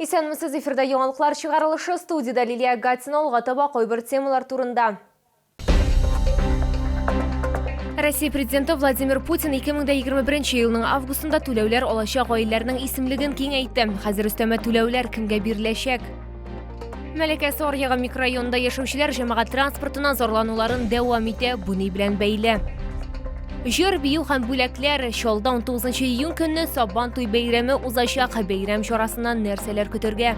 Исәнмесез, эфирда яңалыклар чыгарылышы, студияда Лилия Гатина таба койбір темалар турында. Россия президенті Владимир Путин 2021 елның августында түләүләр алачак гаиләләрнең исемлеген киңәйтте. Хәзер өстәмә түләүләр кемгә биреләчәк? Мәләкәсе Оръяга микрорайонында яшәүчеләр җәмәгать транспортына зарлануларын дәвам итә, бу ни белән бәйле. Җыр, бию һәм бүләкләр, Чаллыда 19 июнь көнне Сабан туй бәйрәме узачак. Бәйрәм чарасыннан нәрсәләр көтәргә?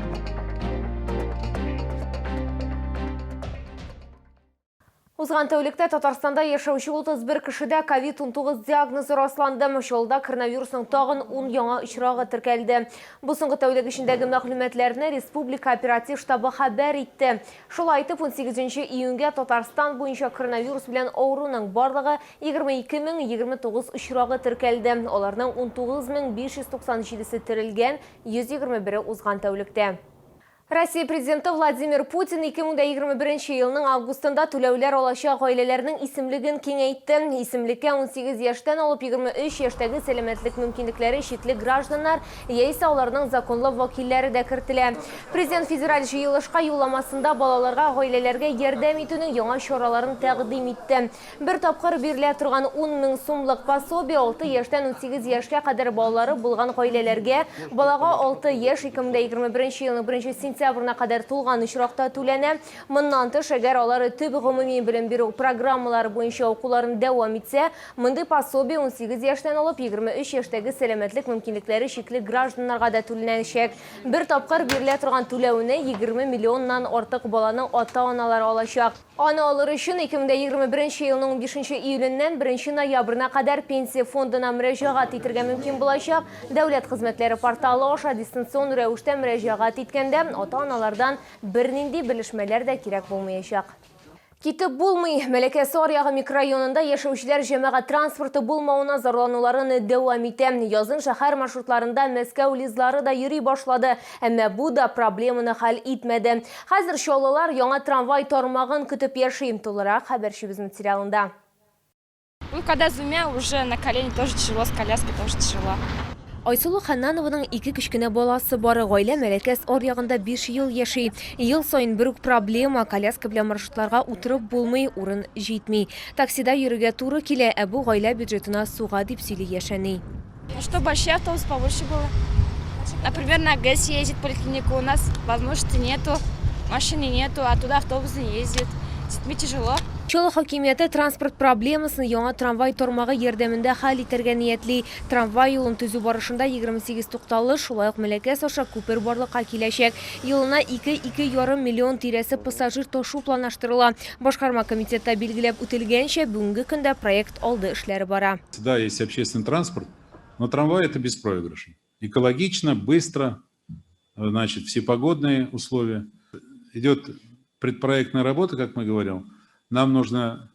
Узган тәүлектә Татарстанда яшәүче 31 кешедә COVID-19 диагнозы расланды. Чаллыда коронавирусның тагын 10 яңа очрагы теркәлде. Бу соңгы тәүлек эчендәге мәгълүматларны Республика оператив штабы хәбәр итте. Шулай итеп, 18 июньгә Татарстан буенча коронавирус белән авыруның барлыгы 22029 очрагы теркәлде. Аларның 19597се терелгән, 121 узган тәүлектә. Россия президенты Владимир Путин 2021 елның августында түләүләр алачак гаиләләрнең исемлеген киңәйтте. Исемлеккә 18 яшьтән алып 23 яшьтәге сәламәтлек мөмкинлекләре чикле гражданнар яисә аларның законлы вәкилләре дә кертелә. Президент федераль җыелышка юлламасында балаларга, гаиләләргә ярдәм итүнең яңа чараларын тәкъдим итте. Бер тапкыр бирелә торган 10 мең сумлык пособие 6 яшьтән 18 яшькә кадәр балалары булган гаиләләргә, балага 6 яшь 2021 елның 1 сентябрына кадәр тулган очракта түләнә. Моннан тыш, әгәр алар төп гомуми белем бирү программалары буенча укуларын дәвам итсә, мондый пособие 18 яшьтән алып 23 яшьтәге сәламәтлек мөмкинлекләре чикле гражданнарга да түләнәчәк. Бер тапкыр бирелә торган түләүне 20 миллионнан артык баланың ата-аналары алачак. Аны алыр өчен 2021 елның 15 июленнән 1 ноябрына кадәр пенсия фондына мөрәҗәгать итәргә мөмкин булачак. Дәүләт хезмәтләре порталы аша дистанцион рәвештә мөрәҗәгать иткәндә ата-аналардан бернинди белешмәләр дә кирәк булмаячак. Китеп булмый. Мәләкәсе Оръяга микрорайонында яшәүчеләр җәмәгать транспорты булмауына зарлануларын дәвам итә. Язын шәһәр маршрутларында Мәскәү лизлары да йөри башлады, әмма бу да проблеманы хәл итмәде. Хәзер чаллылар яңа трамвай тармагын көтеп яши. Тулырак хәбәрчебез материалында. Когда с двумя уже на колени тоже тяжело, с коляской тоже тяжело. Айсулу Ханнанованың 2 кечкенә баласы бары, гаилә Мәләкәс Оръягында 5 ел яши. Ел сайын бер үк проблема, коляска белән маршрутларга утырып булмый, урын җитми. Таксида йөрергә туры килә, бу гаилә бюджетына суга дип сөйли яшәни. Чтобы вообще автобус побольше было. Например, на ГЭС ездит поликлинику, у нас возможности нету, машины нету, а туда автобус не ездит. С детьми тяжело. Чаллы хакимияте транспорт проблемасын яңа трамвай тармагы ярдәмендә хәл итәргә ниятли. Трамвай юлын төзү барышында 28 тукталыш, шулай ук Мәләкәс аша күпер барлыкка киләчәк. Елына 2,5 миллион тирәсе пассажир ташу планлаштырыла. Башкарма комитетта билгеләп үтелгәнчә, бүгенге көндә проект алды эшләре бара. Да, есть общественный транспорт, но трамвай это беспроигрышно. Экологично, быстро, значит, всепогодные условия. Идет предпроектная работа, как мы говорим. Нам нужно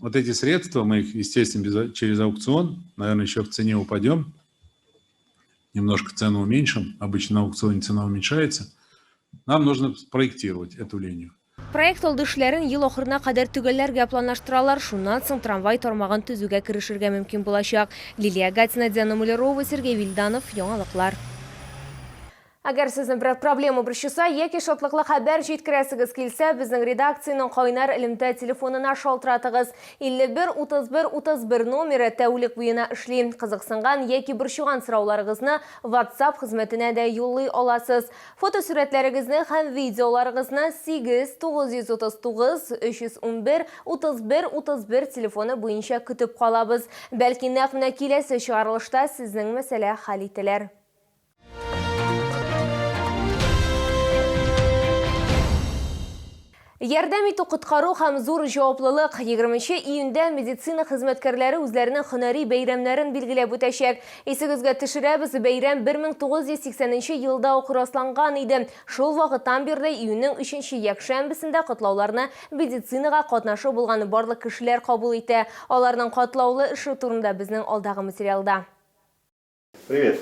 вот эти средства, мы их, естественно, через аукцион, наверное, еще в цене упадем, немножко цену уменьшим, обычно на аукционе цена уменьшается. Нам нужно проектировать эту линию. Проект алды эшләрен ел ахырына кадәр төгәлләргә планлаштыралар, шуннан соң трамвай тармагын төзүгә керешергә мөмкин булачак. Лилия Гатина, Диана Мулярова, Сергей Вильданов, яңалыклар. Әгәр сезнең бер проблема борчыса, яки шатлыклы хәбәр җиткерәсегез килсә, безнең редакциянең кайнар элемтә телефонына шалтыратыгыз. 51 31 31 номеры тәүлек буена эшли. Кызыксынган яки борчыган сорауларыгызны WhatsApp хезмәтенә дә юллый аласыз. Фотосурәтләрегезне һәм видеоларыгызны 8 939 311 31 31 телефоны буенча көтеп калабыз. Бәлки нәкъ менә киләсе чыгарылышта сезнең мәсьәлә хәл ителер. Ярдәм итү, коткару һәм зур җаваплылык. 20 июньдә медицина хезмәткәрләре үзләренең һөнәри бәйрәмнәрен билгеләп үтәчәк. Исегезгә төшерәбез, бәйрәм 1980 елда ук расланган иде. Шул вакыттан бирле июньнең 3 якшәмбесендә котлауларны медицинага катнашы булган барлык кешеләр кабул итә. Аларның катлаулы эше турында безнең алдагы материалда. Привет.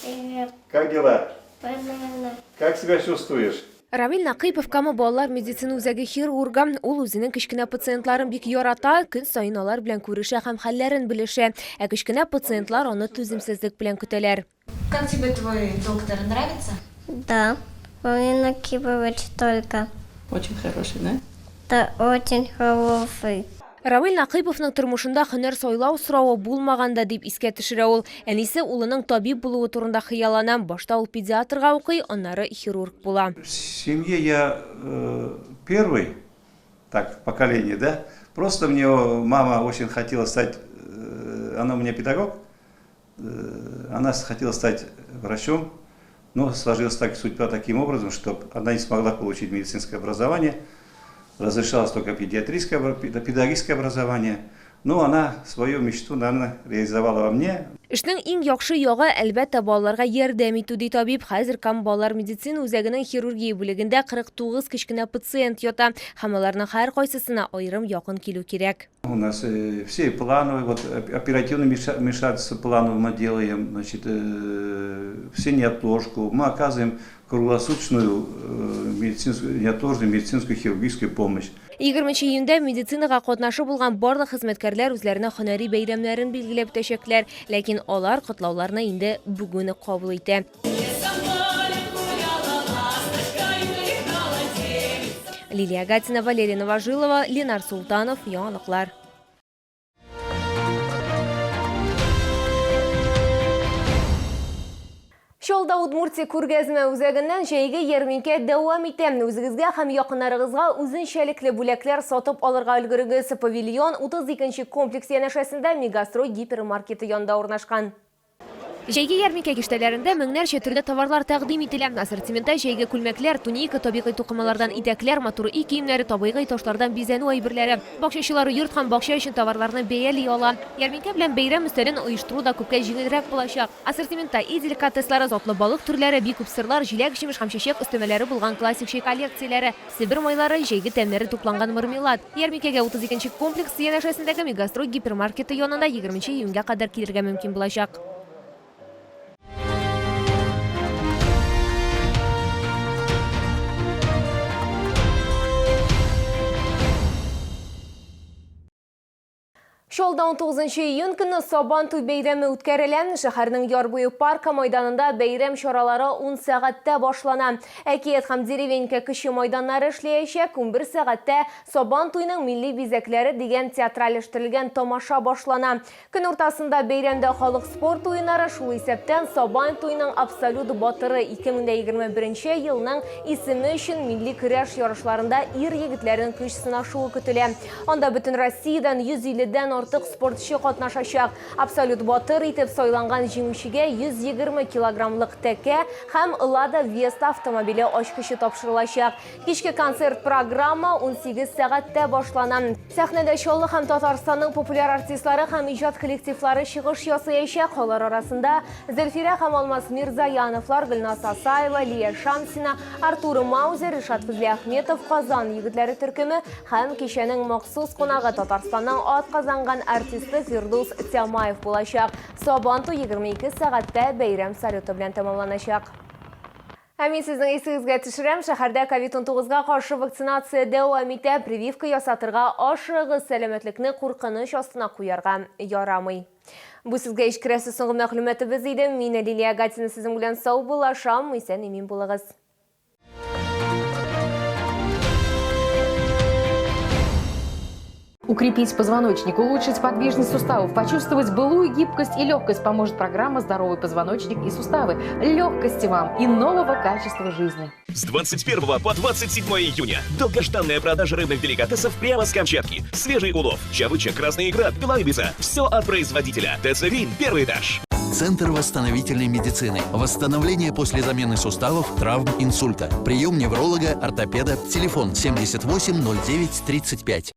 Привет. Как дела? Нормально. Как себя чувствуешь? Равил Накыйпов кама балалар медицина үзәге хирурга, ул үзенең кечкенә пациентларын бик ярата, көн сайын алар белән күрешә һәм хәлләрен белешә. Кечкенә пациентлар аны түземсезлек белән көтәләр. Как тебе твой доктор, нравится? Да. Полина Кипович только. Очень хороший, да? Да, очень хороший. Равил Нақиповның тормышында һөнәр сайлау сорауы булмаганда дип искә төшерә ул. Әнисе улының табиб булуы турында хыяллана. Башта ул педиатрга укый, аннары хирург була. В семье я первый, так, в поколении, да? Просто мне мама очень хотела стать, она у меня педагог, она хотела стать врачом, но сложилась так судьба таким образом, что она не смогла получить медицинское образование. Разрешалось только педагогическое образование. Но она свою мечту, наверное, реализовала во мне. Эшнең иң яхшы ягы әлбәттә балаларга ярдәм итү ди табиб. Хәзер кам балалар медицина үзәгенең хирургия бүлегендә 49 кечкенә пациент ята. Һәм аларның һәр кайсысына аерым якын килү кирәк. У нас все плановые, вот оперативно вмешательство плановое мы делаем, значит, все неотложку. Мы оказываем круглосуточную неотложную медицинскую хирургическую помощь. 20 июньдә медицинага катнашып булган барлык хезмәткәрләр үзләренә һөнәри бәйрәмнәрен билгеләп үтәчәкләр, ләкин алар котлауларны инде бүген кабул итә. Лилия Гатина, Валерия Новожилова, Ленар Султанов, яңалыклар. Шолда Удмуртия күргәзмә үзәгеннән җәйге ярминкә дәвам итә. Үзегезгә һәм якыннарыгызга үзенчәлекле бүләкләр сатып алырга өлгерегез. Павильон 32-нче комплекс янәшәсендә Мегастрой гипермаркеты янында урнашкан. Җәйге ярминкә киштәләрендә меңнәрчә төрле товарлар тәкъдим ителә. Ассортиментта җәйге күлмәкләр, туника, табигый тукымалардан итәкләр, матур үй киемнәре, табигый ташлардан бизәнү әйберләре. Бакчачылар йорт һәм бакча өчен товарларны бәяли ала. Ярминкә белән бәйрәм өстәлен оештыру да күпкә җиңелрәк булачак. Ассортиментта и деликатеслары, затлы балык төрләре, бик күп сырлар, җиләк, җимеш һәм чәчәк өстәмәләре булган классик чәй коллекцияләре, Сибир майлары, җәйге тәмнәре тупланган мармелад. Ярминкәгә 32-нче комплекс янәшәсендәге Мегастрой гипермаркеты янында 20 июньгә кадәр килергә мөмкин булачак. Шолда 19 июнь көне Сабантуй бәйрәме үткәрелә. Шәһәрнең Ярбуй парка майданында бәйрәм чаралары 10 сәгатьтә башлана. Әкият һәм деревенька кече майданнары эшләячәк. 11 сәгатьтә Сабантуйның милли бизәкләре дигән театральләштерелгән тамаша башлана. Көн уртасында бәйрәмдә халык спорт уеннары, шул исәптән Сабантуйның абсолют батыры 2021 елның исеме өчен милли көрәш ярышларында ир-егетләрнең көч сынашуы көтелә. Анда бөтен Россиядән 150дән артык спортчы катнашачак. Абсолют батыр итеп сайланган җиңүчегә 120 килограммлык тәкә һәм Лада Веста автомобиле ачкычы тапшырылачак. Кичке концерт программа 18 сәгатьтә башлана. Сәхнәдә Чаллы һәм Татарстанның популяр артистлары һәм иҗат коллективлары чыгыш ясаячак. Алар арасында Зөлфирә һәм Алмаз Мирзаяновлар, Гөлнас Асаева, Лия Шамсина, Артур Маузер, Ришат Фазлиахметов, Казан егетләре төркеме һәм кичәнең махсус кунагы Татарстанның атказанган артисты Фирдус Тямаев булачак. Сабантуй 22 сәгатьтә бәйрәм салюты белән тәмамланачак. Мин сезнең исегезгә төшерәм, шәһәрдә COVID-19-га каршы вакцинация дәвам итә. Прививка ясатырга ашыгыз, сәламәтлекне куркыныч астына куярга ярамый. Бу сезгә ишкерәсе соңгы мәгълүматыбыз иде. Мин Лилия Гатина сезнең белән сау булашам, исән имин булыгыз. Укрепить позвоночник, улучшить подвижность суставов, почувствовать былую гибкость и легкость поможет программа «Здоровый позвоночник и суставы». Легкости вам и нового качества жизни. С 21 по 27 июня долгожданная продажа рыбных деликатесов прямо с Камчатки. Свежий улов, чавыча, красная икра, белайбица. Все от производителя. ТЦ Вин, первый этаж. Центр восстановительной медицины. Восстановление после замены суставов, травм, инсульта. Прием невролога, ортопеда. Телефон 78 09 35.